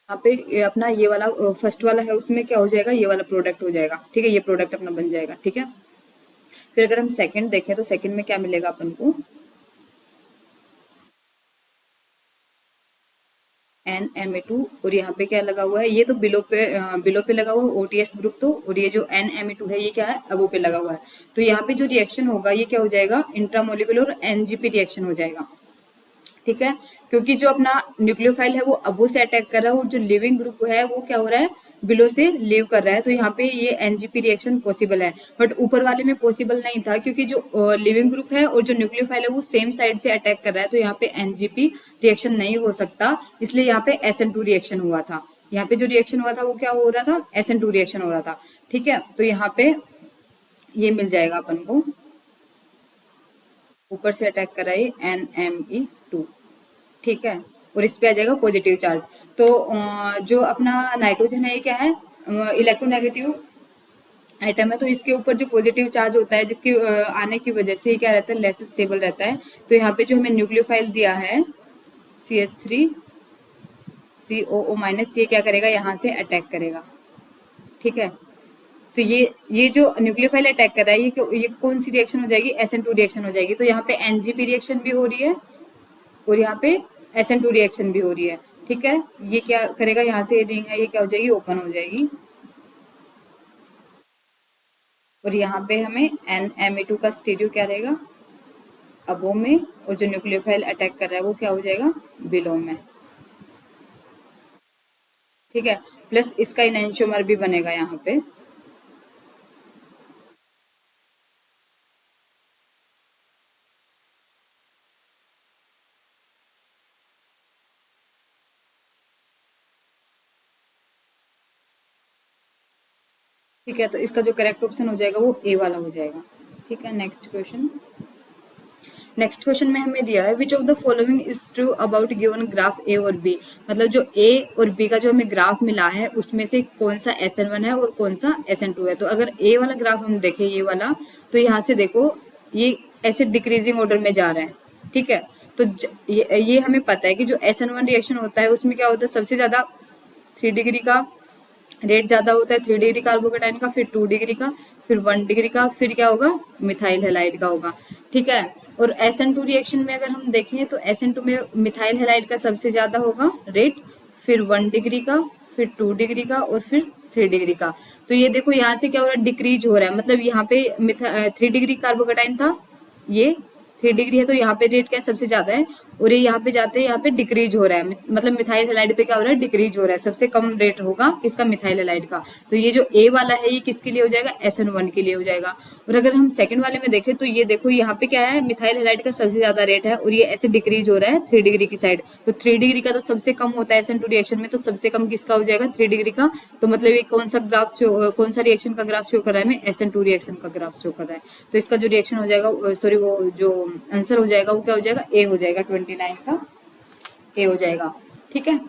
यहाँ पे ये अपना ये वाला फर्स्ट वाला है, उसमें क्या हो जाएगा, ये वाला प्रोडक्ट हो जाएगा। ठीक है, ये प्रोडक्ट अपना बन जाएगा। ठीक है, फिर अगर हम सेकंड देखें तो सेकंड में क्या मिलेगा अपन को, NMA2। और यहाँ पे क्या लगा हुआ है, ये तो बिलो पे लगा हुआ है OTS ग्रुप तो, और ये जो NMA2 है ये क्या है, अबो पे लगा हुआ है। तो यहाँ पे जो रिएक्शन होगा ये क्या हो जाएगा, इंट्रामोलिकुलर NGP रिएक्शन हो जाएगा। ठीक है, क्योंकि जो अपना न्यूक्लियोफाइल है वो अबो से अटैक कर रहा है, और जो लिविंग ग्रुप है वो क्या हो रहा है, बिलो से लीव कर रहा है। तो यहाँ पे ये एनजीपी रिएक्शन पॉसिबल है, बट ऊपर वाले में पॉसिबल नहीं था, क्योंकि जो लिविंग ग्रुप है और जो न्यूक्लियोफाइल है वो सेम साइड से अटैक कर रहा है। तो यहाँ पे एनजीपी रिएक्शन नहीं हो सकता, इसलिए यहाँ पे SN2 रिएक्शन हुआ था। यहाँ पे जो रिएक्शन हुआ था वो क्या हो रहा था, SN2 रिएक्शन हो रहा था। ठीक है, तो यहाँ पे ये मिल जाएगा अपन को, ऊपर से अटैक कर रहा है NME2। ठीक है, और इस पे आ जाएगा पॉजिटिव चार्ज। तो जो अपना नाइट्रोजन है ये क्या है, इलेक्ट्रोनेगेटिव आइटम है। तो इसके ऊपर जो पॉजिटिव चार्ज होता है, जिसके आने की वजह से ये क्या रहता है, लेस स्टेबल रहता है। तो यहाँ पे जो हमें न्यूक्लियोफाइल दिया है CH3COO-, ये क्या करेगा, यहाँ से अटैक करेगा। ठीक है, तो ये जो न्यूक्लियोफाइल अटैक कर रहा है ये कौन सी रिएक्शन हो जाएगी, SN2 रिएक्शन हो जाएगी। तो यहाँ पे NGP रिएक्शन भी हो रही है, और यहाँ पे SN2 रिएक्शन भी हो रही है। ठीक है, ये क्या करेगा, यहाँ से रिंग है ये क्या हो जाएगी, ओपन हो जाएगी, और यहाँ पे हमें NMA2 का स्टीरियो क्या रहेगा, अबो में, और जो न्यूक्लियोफाइल अटैक कर रहा है वो क्या हो जाएगा, बिलो में। ठीक है, प्लस इसका इनैंशियोमर भी बनेगा यहाँ पे। ठीक है, तो इसका जो करेक्ट ऑप्शन हो जाएगा वो ए वाला हो जाएगा। ठीक है, नेक्स्ट क्वेश्चन। नेक्स्ट क्वेश्चन में हमें दिया है which of the following is true about given graph A और बी। मतलब जो ए और बी का जो हमें ग्राफ मिला है उसमें से कौन सा SN1 है और कौन सा SN2 है। तो अगर ए वाला ग्राफ हम देखें, ये वाला, तो यहाँ से देखो ये ऐसे डिक्रीजिंग ऑर्डर में जा रहा है। ठीक है, तो ये हमें पता है कि जो SN1 रिएक्शन होता है उसमें क्या होता है, सबसे ज्यादा 3 डिग्री का रेट ज्यादा होता है, 3 डिग्री कार्बोकेटाइन का, फिर 2 डिग्री का, फिर 1 डिग्री का, फिर क्या होगा, मिथाइल हेलाइड का होगा। ठीक है, और SN2 रिएक्शन में अगर हम देखें तो SN2 में मिथाइल हेलाइड का सबसे ज्यादा होगा रेट, फिर 1 डिग्री का, फिर 2 डिग्री का, और फिर 3 डिग्री का। तो ये देखो यहाँ से क्या हो रहा है, डिक्रीज हो रहा है। मतलब यहाँ पे 3 डिग्री कार्बोकेटाइन था, ये 3 डिग्री है, तो यहाँ पे रेट क्या सबसे ज्यादा है, और ये यहाँ पे जाते हैं यहाँ पे डिक्रीज हो रहा है। मतलब मिथाइल हेलाइड पे क्या हो रहा है, डिक्रीज हो रहा है। सबसे कम रेट होगा किसका, मिथाइल हेलाइड का। तो ये जो ए वाला है ये किसके लिए हो जाएगा, SN1 के लिए हो जाएगा। और अगर हम सेकंड वाले में देखें तो ये देखो यहाँ पे क्या है, मिथाइल हेलाइड का सबसे ज्यादा रेट है, और ये ऐसे डिक्रीज हो रहा है 3 डिग्री की साइड। तो 3 डिग्री का तो सबसे कम होता है SN2 रिएक्शन में, तो सबसे कम किसका हो जाएगा, 3 डिग्री का। तो मतलब ये कौन सा ग्राफ शो, कौन सा रिएक्शन का ग्राफ शो कर रहा है हमें, SN2 रिएक्शन का ग्राफ शो कर रहा है। तो इसका जो रिएक्शन हो जाएगा, सॉरी वो जो आंसर हो जाएगा वो क्या हो जाएगा, ए हो जाएगा, 29 का ए हो जाएगा। ठीक है,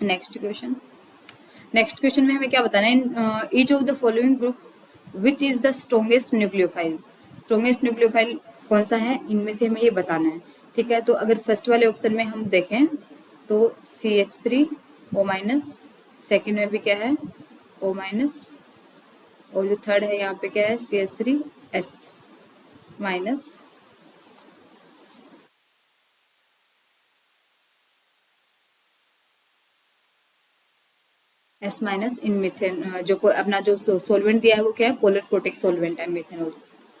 नेक्स्ट क्वेश्चन। नेक्स्ट क्वेश्चन में हमें क्या बताना है, each of the following group which is the strongest nucleophile. Strongest nucleophile कौन सा है, इनमें से हमें ये बताना है। ठीक है, तो अगर फर्स्ट वाले ऑप्शन में हम देखें तो CH3O-, सेकेंड में भी क्या है O-, और जो थर्ड है यहाँ पे क्या है CH3S-। S-, इन मिथेन, जो अपना जो सोलवेंट दिया है वो क्या है, पोलर प्रोटेक्ट सोलवेंट है मिथेनॉल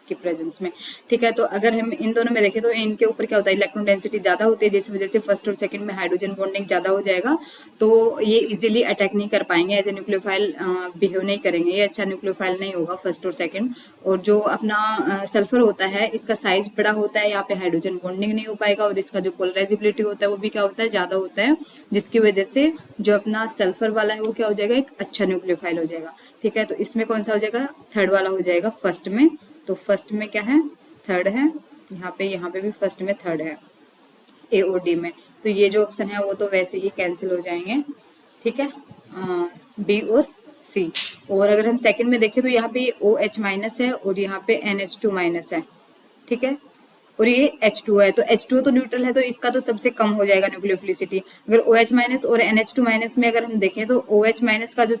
की प्रेजेंस में। ठीक है, तो अगर हम इन दोनों में देखें तो इनके ऊपर क्या होता है, इलेक्ट्रॉन डेंसिटी ज्यादा होती है, जिस वजह से फर्स्ट और सेकंड में हाइड्रोजन बॉन्डिंग ज्यादा हो जाएगा। तो ये इजीली अटैक नहीं कर पाएंगे, एज ए न्यूक्लियोफाइल बिहेव नहीं करेंगे, ये अच्छा न्यूक्लियोफाइल नहीं होगा फर्स्ट और सेकंड। और जो अपना सल्फर होता है इसका साइज बड़ा होता है, यहाँ पे हाइड्रोजन बॉन्डिंग नहीं हो पाएगा, और इसका जो पोलराइजेबिलिटी होता है वो भी क्या होता है, ज्यादा होता है, जिसकी वजह से जो अपना सल्फर वाला है वो क्या हो जाएगा, एक अच्छा न्यूक्लियोफाइल हो जाएगा। ठीक है, तो इसमें कौन सा हो जाएगा, थर्ड वाला हो जाएगा फर्स्ट में। तो फर्स्ट में क्या है, थर्ड है, यहाँ पे भी फर्स्ट में थर्ड है, ए और डी में। तो ये जो ऑप्शन है वो तो वैसे ही कैंसिल हो जाएंगे। ठीक है, बी और सी। और अगर हम सेकंड में देखें तो यहाँ पे OH- है, और यहाँ पे NH2- है। ठीक है, और ये H2 है, तो H2 तो न्यूट्रल है, तो इसका तो सबसे कम हो जाएगा न्यूक्लियोफिलिसिटी। अगर OH माइनस और NH2 माइनस में अगर हम देखें तो OH माइनस का जो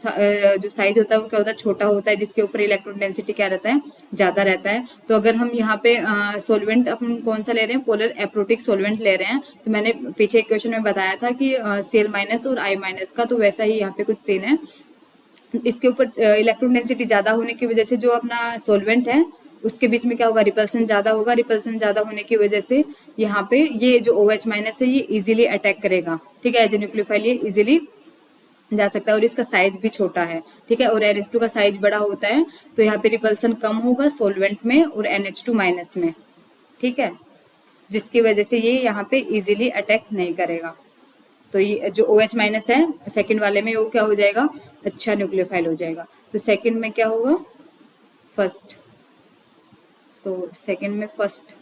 साइज होता है वो क्या होता है, छोटा होता है, जिसके ऊपर इलेक्ट्रॉन डेंसिटी क्या रहता है, ज्यादा रहता है। तो अगर हम यहाँ पे सोलवेंट अपन कौन सा ले रहे हैं, पोलर एप्रोटिक सोलवेंट ले रहे हैं, तो मैंने पीछे एक क्वेश्चन में बताया था कि Cl माइनस और I माइनस का, तो वैसा ही यहाँ पे कुछ सीन है। इसके ऊपर इलेक्ट्रॉन डेंसिटी ज्यादा होने की वजह से जो अपना सोलवेंट है उसके बीच में क्या होगा, रिपल्सन ज्यादा होगा। रिपल्सन ज्यादा होने की वजह से यहाँ पे ये जो OH माइनस है ये इजीली अटैक करेगा, ठीक है, एज ए न्यूक्लियोफाइल ये इजीली जा सकता है, और इसका साइज भी छोटा है, ठीक है, और NH2 का साइज बड़ा होता है, तो यहाँ पे रिपल्सन कम होगा सोलवेंट में और NH2 माइनस में, ठीक है, जिसकी वजह से ये यहाँ पे इजीली अटैक नहीं करेगा। तो ये जो OH माइनस है सेकंड वाले में वो क्या हो जाएगा, अच्छा न्यूक्लियोफाइल हो जाएगा। तो सेकंड में क्या होगा, फर्स्ट, तो सेकंड में फर्स्ट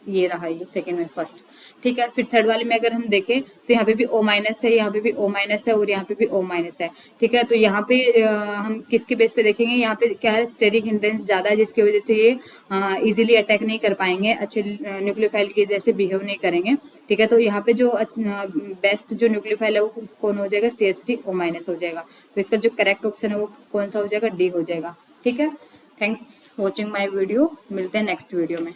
ये रहा, ये सेकंड में फर्स्ट, ठीक है। फिर थर्ड वाले में अगर हम देखें तो यहाँ पे भी O माइनस है, यहाँ पे भी O माइनस है और यहाँ पे भी O माइनस है, ठीक है। तो यहाँ पे हम किसके बेस पे देखेंगे, यहाँ पे क्या है, स्टेरिक हिंड्रेंस ज्यादा है, जिसकी वजह से ये इजीली अटैक नहीं कर पाएंगे, अच्छे न्यूक्लियोफाइल की जैसे बिहेव नहीं करेंगे, ठीक है। तो यहाँ पे जो बेस्ट जो न्यूक्लियोफाइल है वो कौन हो जाएगा, CH3O माइनस हो जाएगा। तो इसका जो करेक्ट ऑप्शन है वो कौन सा हो जाएगा, D हो जाएगा, ठीक है। थैंक्स वॉचिंग माई वीडियो, मिलते हैं नेक्स्ट वीडियो में।